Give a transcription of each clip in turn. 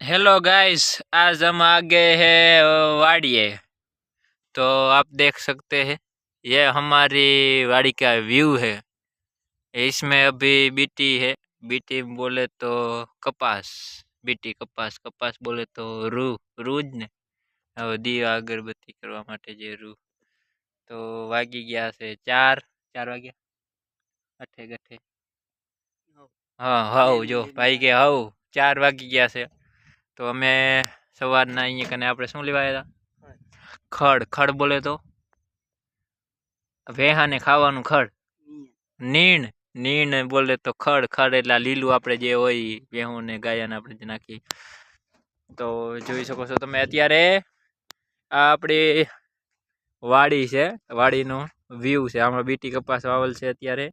Hello guys, आज हम आ गए हैं वाड़िए। तो आप देख सकते हैं, ये हमारी वाड़ी का व्यू है। इसमें अभी बीटी है। बीटी बोले तो कपास, बीटी कपास, कपास बोले तो रूज ने હવે દીવા અગરબત્તી કરવા માટે જે રૂ તો વાગી ગયા છે 4 વાગ્યા અઠે ગઠે હા હાઉ જો ભાઈ કે હાઉ 4 વાગી ગયા છે। તો અમે સવારના અહીંયા કને આપણે શું લેવા આવ્યા હતા? ખડ ખડ બોલે તો વેહાને ખાવાનું ખડ, નીણ નીણ બોલે તો ખડ, ખડ એટલે લીલું આપણે જે હોય વેહું ને ગાયાને આપણે જે નાખી। તો જોઈ શકો છો તમે અત્યારે આ આપણી વાડી છે, વાડીનો વ્યૂ છે। આમાં બીટી કપાસ વાવલ છે। અત્યારે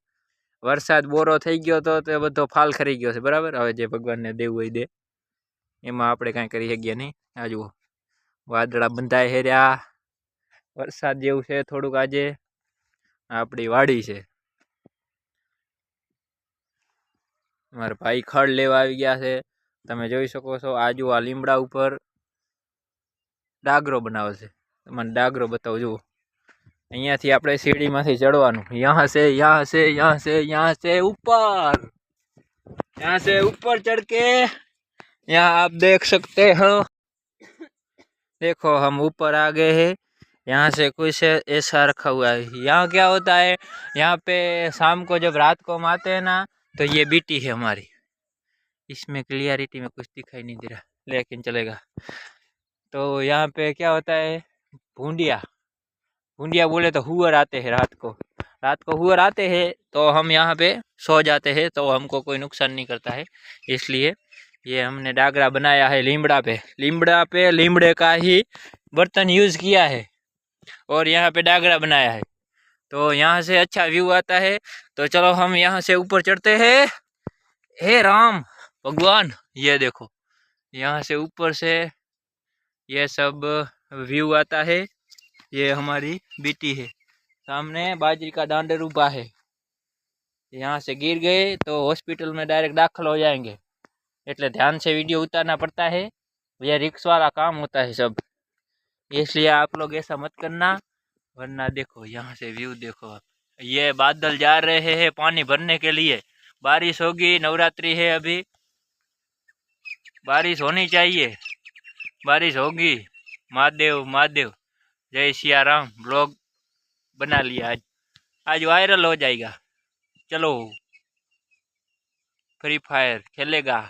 વરસાદ બોરો થઈ ગયો તો તે બધો ફાલ ખરી ગયો છે, બરાબર। હવે જે ભગવાનને દેવું હોય દે, એમાં આપણે કાંઈ કરી શકીએ નહીં। આ જુઓ વાદળા બંધાય હેર્યા, વરસાદ જેવું છે થોડુંક આજે। આપણી વાડી છે, મારા ભાઈ ખડ લેવા આવી ગયા છે। તમે જોઈ શકો છો આજુ આ લીમડા ઉપર ડાગરો બનાવે છે। તમને ડાગરો બતાવો, જુઓ અહીંયાથી આપણે સીડીમાંથી ચડવાનું। યહાં से यहाँ से यहाँ से यहाँ से ऊपर, यहाँ से ऊपर चढ़ के यहाँ आप देख सकते हो। देखो हम ऊपर आ गए हैं। यहाँ से कुछ ऐसा रखा हुआ है। यहाँ क्या होता है, यहाँ पे शाम को जब रात को हम आते हैं ना, तो ये बीटी है हमारी। इसमें क्लियरिटी में कुछ दिखाई नहीं दे रहा, लेकिन चलेगा। तो यहाँ पे क्या होता है, भूंडिया, भूंडिया बोले तो हुअर आते हैं रात को। रात को हुअर आते हैं तो हम यहाँ पे सो जाते हैं, तो हमको कोई नुकसान नहीं करता है। इसलिए ये हमने डागरा बनाया है लीमड़ा पे। लीमड़ा पे लीमड़े का ही बर्तन यूज़ किया है और यहाँ पे डागरा बनाया है, तो यहाँ से अच्छा व्यू आता है। तो चलो हम यहाँ से ऊपर चढ़ते हैं। हे राम भगवान, ये देखो यहाँ से ऊपर से ये सब व्यू आता है। ये हमारी बीटी है, सामने बाजरी का दांडर उभा है। यहाँ से गिर गए तो हॉस्पिटल में डायरेक्ट दाखिल हो जाएंगे, એટલે ध्यान से वीडियो उतारना पड़ता है। ये रिक्स वाला काम होता है सब, इसलिए आप लोग ऐसा मत करना, वरना देखो यहाँ से व्यू देखो आप। ये बादल जा रहे हैं पानी भरने के लिए। बारिश होगी, नवरात्रि है अभी, बारिश होनी चाहिए, बारिश होगी। महादेव महादेव, जय सिया राम। ब्लॉग बना लिया आज, आज वायरल हो जाएगा। चलो फ्री फायर खेलेगा।